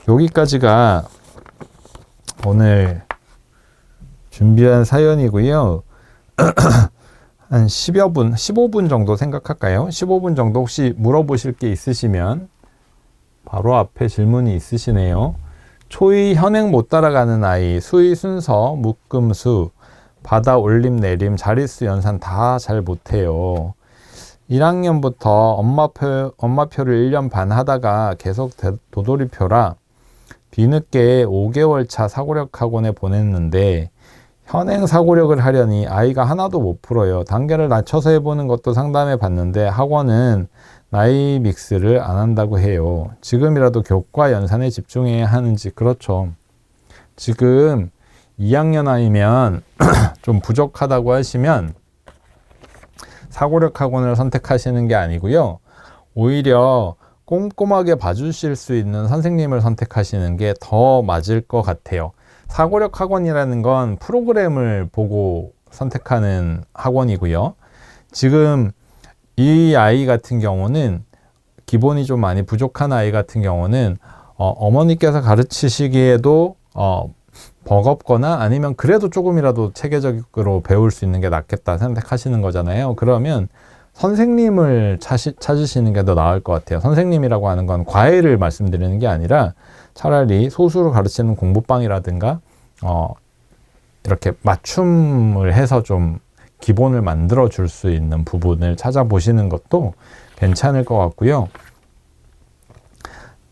여기까지가 오늘 준비한 사연이고요. 한 10여 분, 15분 정도 생각할까요? 15분 정도 혹시 물어보실 게 있으시면 바로 앞에 질문이 있으시네요. 초의 현행 못 따라가는 아이, 수의 순서, 묶음수, 바다 올림 내림, 자릿수 연산 다 잘 못해요. 1학년부터 엄마표를 1년 반 하다가 계속 도돌이표라 뒤늦게 5개월 차 사고력 학원에 보냈는데 현행 사고력을 하려니 아이가 하나도 못 풀어요. 단계를 낮춰서 해보는 것도 상담해 봤는데 학원은 나이 믹스를 안 한다고 해요. 지금이라도 교과 연산에 집중해야 하는지. 그렇죠. 지금 2학년 아이면 좀 부족하다고 하시면 사고력 학원을 선택하시는 게 아니고요. 오히려 꼼꼼하게 봐주실 수 있는 선생님을 선택하시는 게 더 맞을 것 같아요. 사고력 학원이라는 건 프로그램을 보고 선택하는 학원이고요. 지금 이 아이 같은 경우는 기본이 좀 많이 부족한 아이 같은 경우는 어머니께서 가르치시기에도 버겁거나 아니면 그래도 조금이라도 체계적으로 배울 수 있는 게 낫겠다 생각하시는 거잖아요. 그러면 선생님을 찾으시는 게 더 나을 것 같아요. 선생님이라고 하는 건 과외를 말씀드리는 게 아니라 차라리 소수로 가르치는 공부방이라든가 이렇게 맞춤을 해서 좀 기본을 만들어 줄 수 있는 부분을 찾아보시는 것도 괜찮을 것 같고요.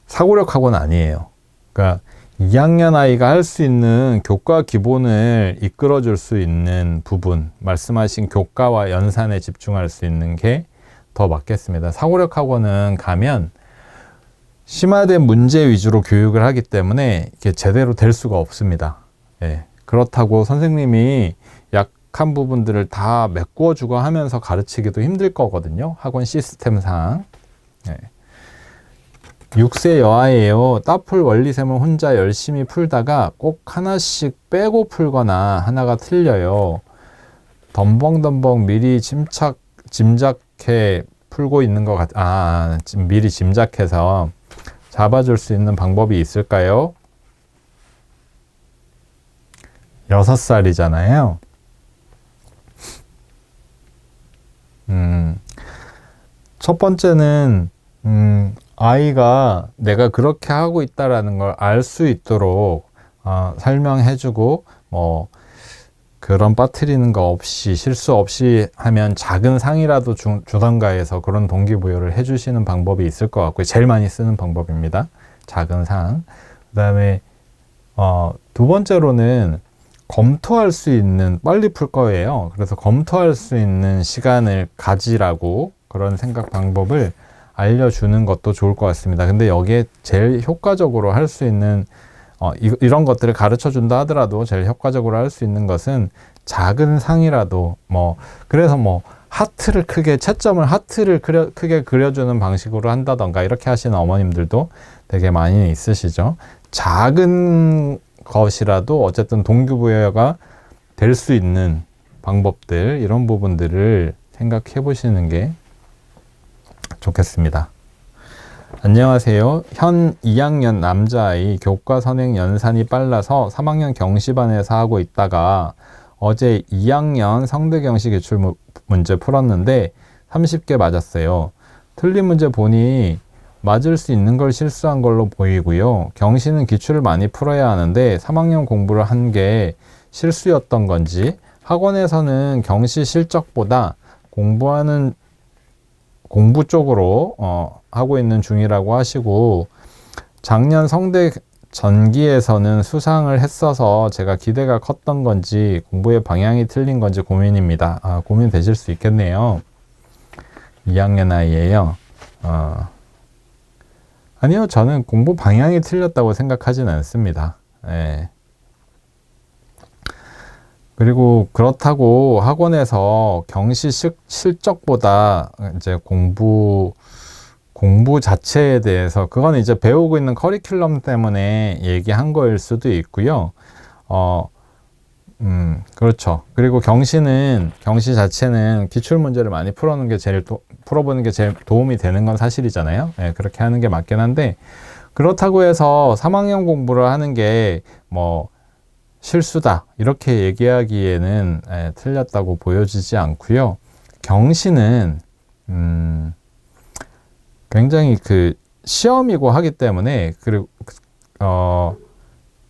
사고력 학원 아니에요. 그러니까 2학년 아이가 할 수 있는 교과 기본을 이끌어 줄 수 있는 부분, 말씀하신 교과와 연산에 집중할 수 있는 게 더 맞겠습니다. 사고력 학원은 가면 심화된 문제 위주로 교육을 하기 때문에 이게 제대로 될 수가 없습니다. 예. 그렇다고 선생님이 약한 부분들을 다 메꾸어 주고 하면서 가르치기도 힘들 거거든요. 학원 시스템상. 예. 6세 여아예요. 따풀 원리셈을 혼자 열심히 풀다가 꼭 하나씩 빼고 풀거나 하나가 틀려요. 덤벙덤벙 미리 짐작해 풀고 있는 것 미리 짐작해서 잡아줄 수 있는 방법이 있을까요? 6살이잖아요. 첫 번째는 아이가 내가 그렇게 하고 있다라는 걸 알 수 있도록 설명해주고 그런 빠뜨리는 거 없이 실수 없이 하면 작은 상이라도 주던가 해서 그런 동기부여를 해주시는 방법이 있을 것 같고요. 제일 많이 쓰는 방법입니다. 작은 상. 그 다음에 두 번째로는 검토할 수 있는, 빨리 풀 거예요. 그래서 검토할 수 있는 시간을 가지라고 그런 생각 방법을 알려주는 것도 좋을 것 같습니다. 근데 여기에 제일 효과적으로 할 수 있는 이런 것들을 가르쳐 준다 하더라도 제일 효과적으로 할 수 있는 것은 작은 상이라도 그래서 하트를 채점을 하트를 크게 그려주는 방식으로 한다던가 이렇게 하시는 어머님들도 되게 많이 있으시죠. 작은 것이라도 어쨌든 동기부여가 될 수 있는 방법들, 이런 부분들을 생각해 보시는 게 좋겠습니다. 안녕하세요. 현 2학년 남자아이 교과 선행 연산이 빨라서 3학년 경시반에서 하고 있다가 어제 2학년 성대경시 기출 문제 풀었는데 30개 맞았어요. 틀린 문제 보니 맞을 수 있는 걸 실수한 걸로 보이고요. 경시는 기출을 많이 풀어야 하는데 3학년 공부를 한 게 실수였던 건지, 학원에서는 경시 실적보다 공부 쪽으로 하고 있는 중이라고 하시고, 작년 성대 전기에서는 수상을 했어서 제가 기대가 컸던 건지 공부의 방향이 틀린 건지 고민입니다. 고민되실 수 있겠네요. 2학년 아이예요. 아니요, 저는 공부 방향이 틀렸다고 생각하진 않습니다. 예. 그리고 그렇다고 학원에서 경시 실적보다 이제 공부 자체에 대해서, 그건 이제 배우고 있는 커리큘럼 때문에 얘기한 거일 수도 있고요. 그렇죠. 그리고 경시 자체는 기출 문제를 많이 풀어보는 게 제일 도움이 되는 건 사실이잖아요. 예, 그렇게 하는 게 맞긴 한데, 그렇다고 해서 3학년 공부를 하는 게 뭐 실수다 이렇게 얘기하기에는 틀렸다고 보여지지 않고요. 경시는 굉장히 그 시험이고 하기 때문에 그리고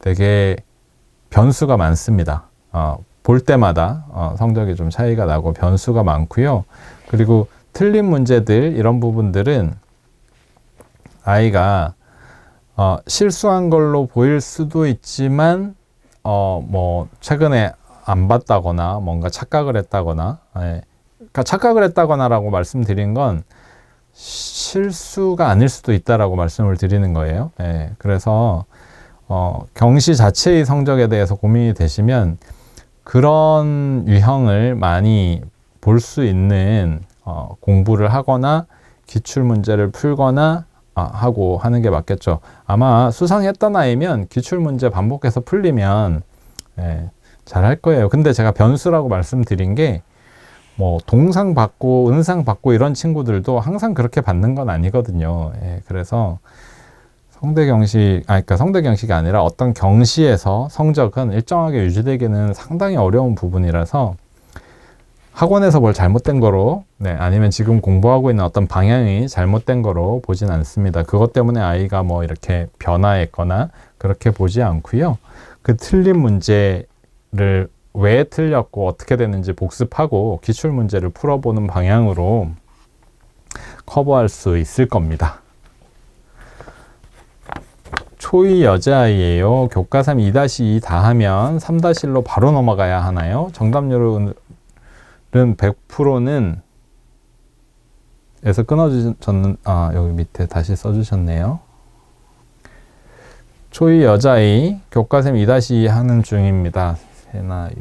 되게 변수가 많습니다. 볼 때마다 성적이 좀 차이가 나고 변수가 많고요. 그리고 틀린 문제들 이런 부분들은 아이가 실수한 걸로 보일 수도 있지만 뭐 최근에 안 봤다거나 뭔가 착각을 했다거나 그러니까 착각을 했다거나라고 말씀드린 건 실수가 아닐 수도 있다라고 말씀을 드리는 거예요. 그래서 경시 자체의 성적에 대해서 고민이 되시면 그런 유형을 많이 볼 수 있는 공부를 하거나 기출문제를 풀거나 하고 하는 게 맞겠죠. 아마 수상했던 아이면 기출문제 반복해서 풀리면 잘 할 거예요. 근데 제가 변수라고 말씀드린 게 뭐 동상 받고 은상 받고 이런 친구들도 항상 그렇게 받는 건 아니거든요. 그래서 그러니까 성대 경시가 아니라 어떤 경시에서 성적은 일정하게 유지되기는 상당히 어려운 부분이라서 학원에서 뭘 잘못된 거로, 아니면 지금 공부하고 있는 어떤 방향이 잘못된 거로 보진 않습니다. 그것 때문에 아이가 뭐 이렇게 변화했거나 그렇게 보지 않고요. 그 틀린 문제를 왜 틀렸고 어떻게 됐는지 복습하고 기출 문제를 풀어보는 방향으로 커버할 수 있을 겁니다. 초2 여자아이예요. 교과삼 2-2 다 하면 3-1로 바로 넘어가야 하나요? 정답률은 100%는 에서 끊어졌는 여기 밑에 다시 써주셨네요. 초2 여자아이 교과샘 2-2 하는 중입니다. 세나유.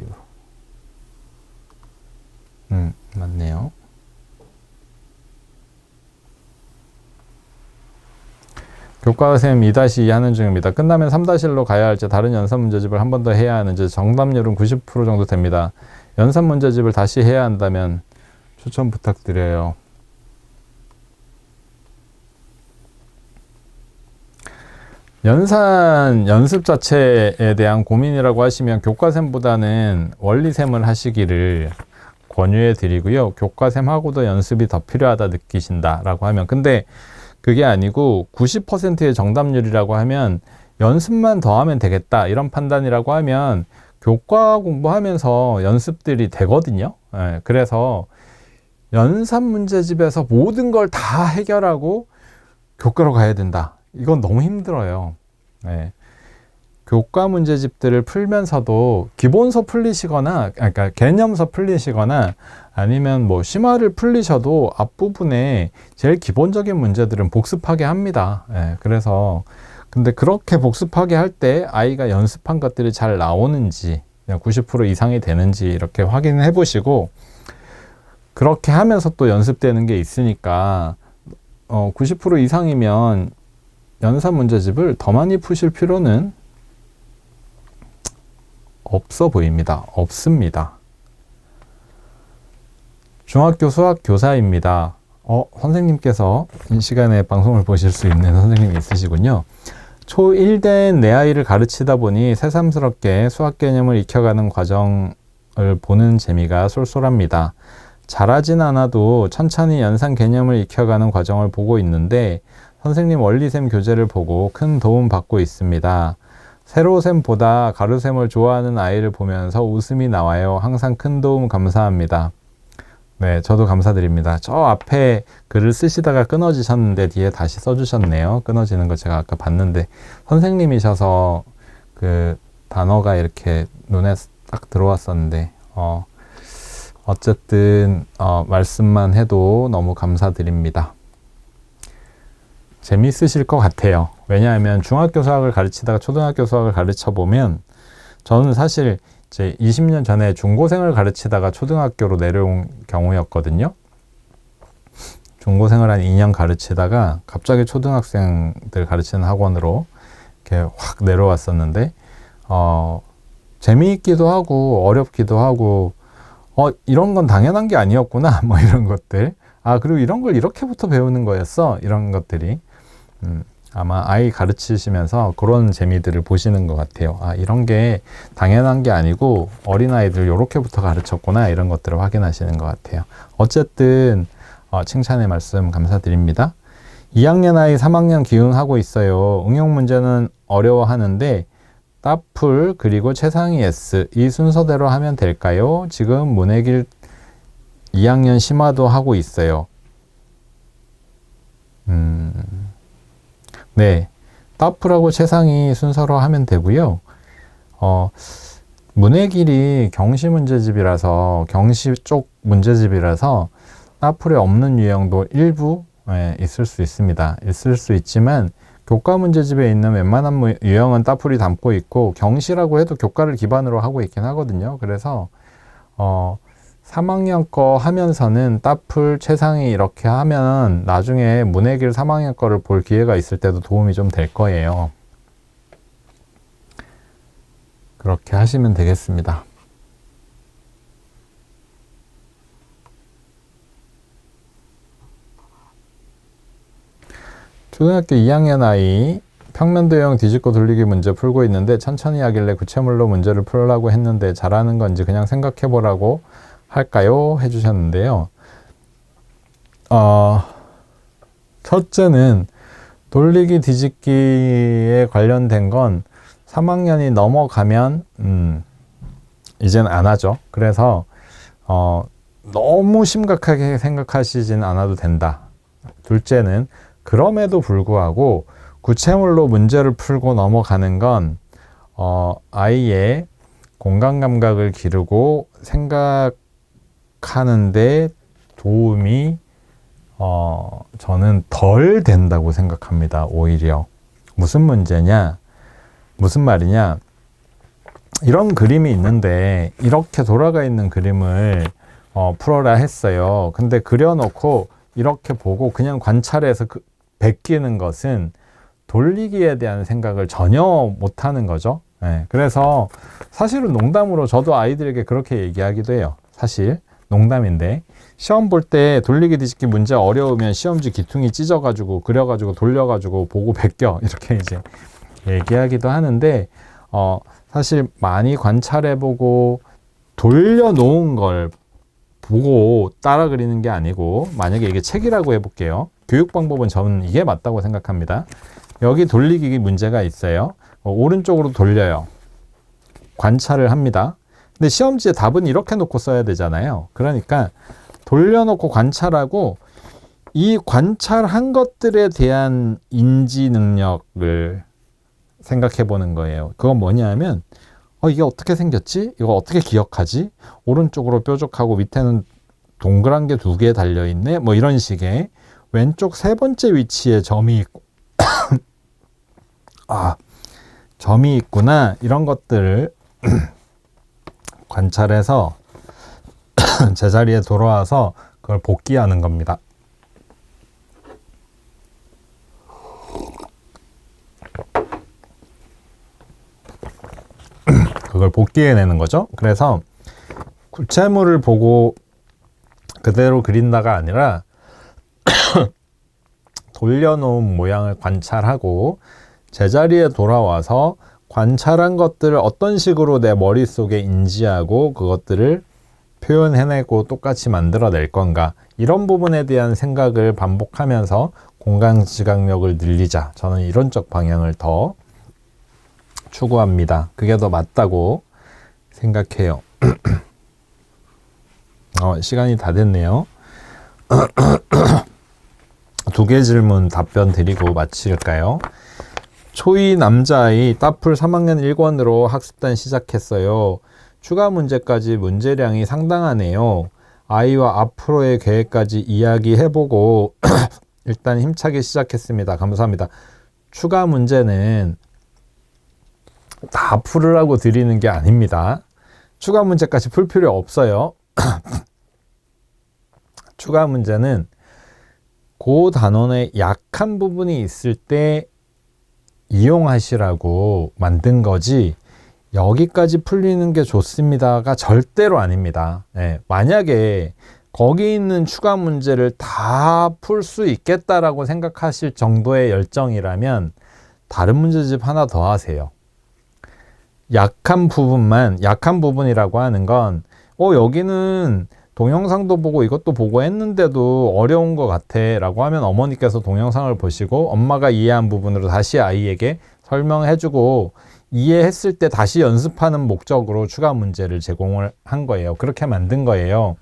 맞네요. 교과샘 2-2 하는 중입니다. 끝나면 3-1로 가야 할지 다른 연산 문제집을 한 번 더 해야 하는지 정답률은 90% 정도 됩니다. 연산 문제집을 다시 해야 한다면 추천 부탁드려요. 연산 연습 자체에 대한 고민이라고 하시면 교과샘보다는 원리샘을 하시기를 권유해 드리고요. 교과샘하고도 연습이 더 필요하다 느끼신다 라고 하면, 근데 그게 아니고 90%의 정답률이라고 하면 연습만 더 하면 되겠다 이런 판단이라고 하면 교과 공부하면서 연습들이 되거든요. 그래서 연산 문제집에서 모든 걸 다 해결하고 교과로 가야 된다. 이건 너무 힘들어요. 교과 문제집들을 풀면서도 기본서 풀리시거나, 그러니까 개념서 풀리시거나 아니면 뭐 심화를 풀리셔도 앞부분에 제일 기본적인 문제들은 복습하게 합니다. 그래서 근데 그렇게 복습하게 할 때 아이가 연습한 것들이 잘 나오는지 90% 이상이 되는지 이렇게 확인해 보시고, 그렇게 하면서 또 연습되는 게 있으니까 90% 이상이면 연산 문제집을 더 많이 푸실 필요는 없어 보입니다. 없습니다. 중학교 수학 교사입니다. 선생님께서 이 시간에 방송을 보실 수 있는 선생님이 있으시군요. 초1 된 내 아이를 가르치다 보니 새삼스럽게 수학 개념을 익혀가는 과정을 보는 재미가 쏠쏠합니다. 잘하진 않아도 천천히 연산 개념을 익혀가는 과정을 보고 있는데 선생님 원리샘 교재를 보고 큰 도움 받고 있습니다. 세로샘보다 가로샘을 좋아하는 아이를 보면서 웃음이 나와요. 항상 큰 도움 감사합니다. 네, 저도 감사드립니다. 저 앞에 글을 쓰시다가 끊어지셨는데 뒤에 다시 써주셨네요. 끊어지는 거 제가 아까 봤는데 선생님이셔서 그 단어가 이렇게 눈에 딱 들어왔었는데 어쨌든 말씀만 해도 너무 감사드립니다. 재미있으실 것 같아요. 왜냐하면 중학교 수학을 가르치다가 초등학교 수학을 가르쳐 보면, 저는 사실 제 20년 전에 중고생을 가르치다가 초등학교로 내려온 경우였거든요. 중고생을 한 2년 가르치다가 갑자기 초등학생들 가르치는 학원으로 이렇게 확 내려왔었는데, 재미있기도 하고 어렵기도 하고 이런 건 당연한 게 아니었구나 뭐 이런 것들, 그리고 이런 걸 이렇게부터 배우는 거였어 이런 것들이 아마 아이 가르치시면서 그런 재미들을 보시는 것 같아요. 아, 이런 게 당연한 게 아니고 어린아이들 요렇게부터 가르쳤구나, 이런 것들을 확인하시는 것 같아요. 어쨌든 칭찬의 말씀 감사드립니다. 2학년 아이 3학년 기응하고 있어요. 응용 문제는 어려워하는데 따풀 그리고 최상위 S 이 순서대로 하면 될까요? 지금 문해길 2학년 심화도 하고 있어요. 네, 따풀하고 최상위 순서로 하면 되고요. 문해길이 경시 문제집이라서 경시 쪽 문제집이라서 따풀에 없는 유형도 일부 있을 수 있습니다. 있을 수 있지만 교과 문제집에 있는 웬만한 유형은 따풀이 담고 있고 경시라고 해도 교과를 기반으로 하고 있긴 하거든요. 그래서 3학년 거 하면서는 따풀 최상위 이렇게 하면 나중에 문해길 3학년 거를 볼 기회가 있을 때도 도움이 좀 될 거예요. 그렇게 하시면 되겠습니다. 초등학교 2학년 아이 평면도형 뒤집고 돌리기 문제 풀고 있는데 천천히 하길래 구체물로 문제를 풀으려고 했는데 잘하는 건지 그냥 생각해 보라고 할까요? 해주셨는데요. 첫째는 돌리기 뒤집기에 관련된 건 3학년이 넘어가면 이젠 안 하죠. 그래서 너무 심각하게 생각하시진 않아도 된다. 둘째는 그럼에도 불구하고 구체물로 문제를 풀고 넘어가는 건 아이의 공간 감각을 기르고 생각하는데 도움이 저는 덜 된다고 생각합니다. 오히려. 무슨 문제냐? 무슨 말이냐? 이런 그림이 있는데 이렇게 돌아가 있는 그림을 풀어라 했어요. 근데 그려놓고 이렇게 보고 그냥 관찰해서 베끼는 것은 돌리기에 대한 생각을 전혀 못하는 거죠. 네, 그래서 사실은 농담으로 저도 아이들에게 그렇게 얘기하기도 해요. 사실 농담인데 시험 볼 때 돌리기 뒤집기 문제 어려우면 시험지 귀퉁이 찢어가지고 그려가지고 돌려가지고 보고 베껴 이렇게 이제 얘기하기도 하는데 사실 많이 관찰해보고 돌려놓은 걸 보고 따라 그리는 게 아니고, 만약에 이게 책이라고 해볼게요. 교육 방법은 저는 이게 맞다고 생각합니다. 여기 돌리기 문제가 있어요. 오른쪽으로 돌려요. 관찰을 합니다. 근데 시험지에 답은 이렇게 놓고 써야 되잖아요. 그러니까 돌려놓고 관찰하고 이 관찰한 것들에 대한 인지 능력을 생각해 보는 거예요. 그건 뭐냐면 이게 어떻게 생겼지? 이거 어떻게 기억하지? 오른쪽으로 뾰족하고 밑에는 동그란 게 2개 달려있네? 뭐 이런 식의 왼쪽 세 번째 위치에 점이 있고 점이 있구나, 이런 것들을 관찰해서 제자리에 돌아와서 그걸 복기하는 겁니다. 그걸 복기해내는 거죠. 그래서 구체물을 보고 그대로 그린다가 아니라 돌려놓은 모양을 관찰하고 제자리에 돌아와서 관찰한 것들을 어떤 식으로 내 머릿속에 인지하고 그것들을 표현해내고 똑같이 만들어낼 건가, 이런 부분에 대한 생각을 반복하면서 공간지각력을 늘리자. 저는 이런 쪽 방향을 더 추구합니다. 그게 더 맞다고 생각해요. 시간이 다 됐네요. 2개 질문 답변 드리고 마칠까요? 초2 남자아이 따풀 3학년 1권으로 학습단 시작했어요. 추가 문제까지 문제량이 상당하네요. 아이와 앞으로의 계획까지 이야기해보고 일단 힘차게 시작했습니다. 감사합니다. 추가 문제는 다 풀으라고 드리는 게 아닙니다. 추가 문제까지 풀 필요 없어요. 추가 문제는 그 단원의 약한 부분이 있을 때 이용하시라고 만든 거지, 여기까지 풀리는 게 좋습니다가 절대로 아닙니다. 만약에 거기 있는 추가 문제를 다 풀 수 있겠다라고 생각하실 정도의 열정이라면 다른 문제집 하나 더 하세요. 약한 부분이라고 하는 건 여기는 동영상도 보고 이것도 보고 했는데도 어려운 것 같아 라고 하면 어머니께서 동영상을 보시고 엄마가 이해한 부분으로 다시 아이에게 설명해주고 이해했을 때 다시 연습하는 목적으로 추가 문제를 제공을 한 거예요. 그렇게 만든 거예요.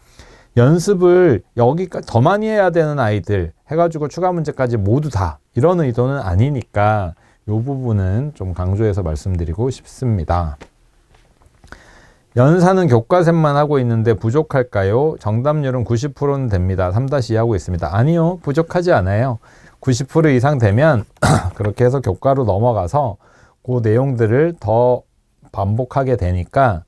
연습을 여기까지 더 많이 해야 되는 아이들 해가지고 추가 문제까지 모두 다 이런 의도는 아니니까 이 부분은 좀 강조해서 말씀드리고 싶습니다. 연산은 교과샘만 하고 있는데 부족할까요? 정답률은 90%는 됩니다. 3-2 하고 있습니다. 아니요, 부족하지 않아요. 90% 이상 되면 그렇게 해서 교과로 넘어가서 그 내용들을 더 반복하게 되니까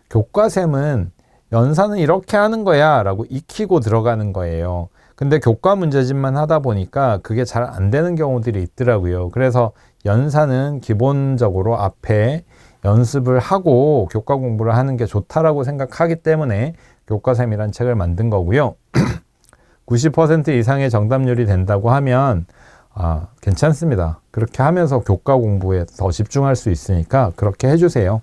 교과샘은 연산은 이렇게 하는 거야 라고 익히고 들어가는 거예요. 근데 교과 문제집만 하다 보니까 그게 잘 안 되는 경우들이 있더라고요. 그래서 연산은 기본적으로 앞에 연습을 하고 교과 공부를 하는 게 좋다라고 생각하기 때문에 교과샘이란 책을 만든 거고요. 90% 이상의 정답률이 된다고 하면 괜찮습니다. 그렇게 하면서 교과 공부에 더 집중할 수 있으니까 그렇게 해주세요.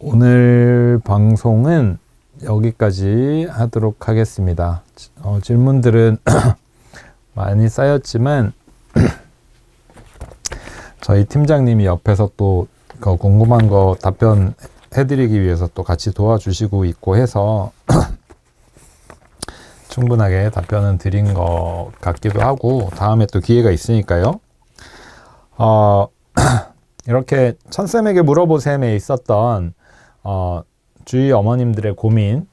오늘 방송은 여기까지 하도록 하겠습니다. 질문들은 많이 쌓였지만 저희 팀장님이 옆에서 또 궁금한 거 답변해드리기 위해서 또 같이 도와주시고 있고 해서 충분하게 답변은 드린 것 같기도 하고 다음에 또 기회가 있으니까요. 이렇게 천쌤에게 물어보셈에 있었던 주위 어머님들의 고민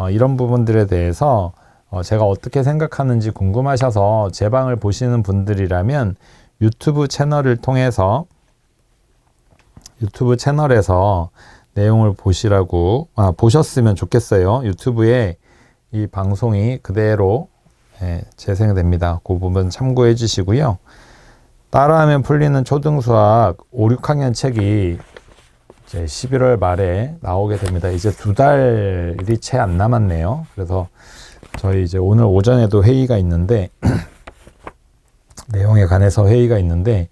이런 부분들에 대해서 제가 어떻게 생각하는지 궁금하셔서 제 방을 보시는 분들이라면 유튜브 채널을 통해서 유튜브 채널에서 내용을 보셨으면 좋겠어요. 유튜브에 이 방송이 그대로 재생됩니다. 그 부분 참고해 주시고요. 따라하면 풀리는 초등수학 5, 6학년 책이 이제 11월 말에 나오게 됩니다. 이제 2달이 채 안 남았네요. 그래서 저희 이제 오늘 오전에도 회의가 있는데 내용에 관해서 회의가 있는데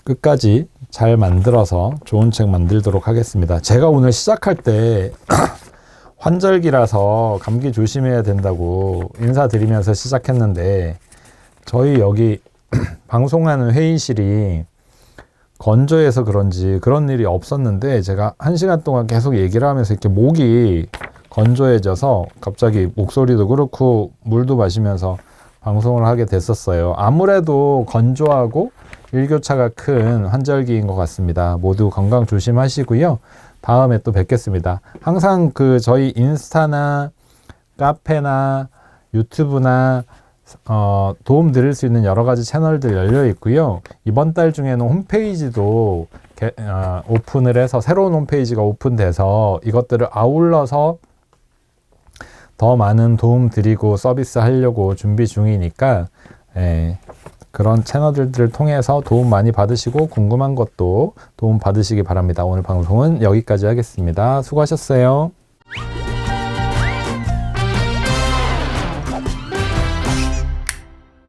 끝까지 잘 만들어서 좋은 책 만들도록 하겠습니다. 제가 오늘 시작할 때 환절기라서 감기 조심해야 된다고 인사드리면서 시작했는데 저희 여기 방송하는 회의실이 건조해서 그런지 그런 일이 없었는데 제가 1시간 동안 계속 얘기를 하면서 이렇게 목이 건조해져서 갑자기 목소리도 그렇고 물도 마시면서 방송을 하게 됐었어요. 아무래도 건조하고 일교차가 큰 환절기인 것 같습니다. 모두 건강 조심하시고요. 다음에 또 뵙겠습니다. 항상 저희 인스타나 카페나 유튜브나 도움 드릴 수 있는 여러 가지 채널들 열려 있고요. 이번 달 중에는 홈페이지도 오픈을 해서 새로운 홈페이지가 오픈돼서 이것들을 아울러서 더 많은 도움 드리고 서비스 하려고 준비 중이니까 그런 채널들을 통해서 도움 많이 받으시고 궁금한 것도 도움 받으시기 바랍니다. 오늘 방송은 여기까지 하겠습니다. 수고하셨어요.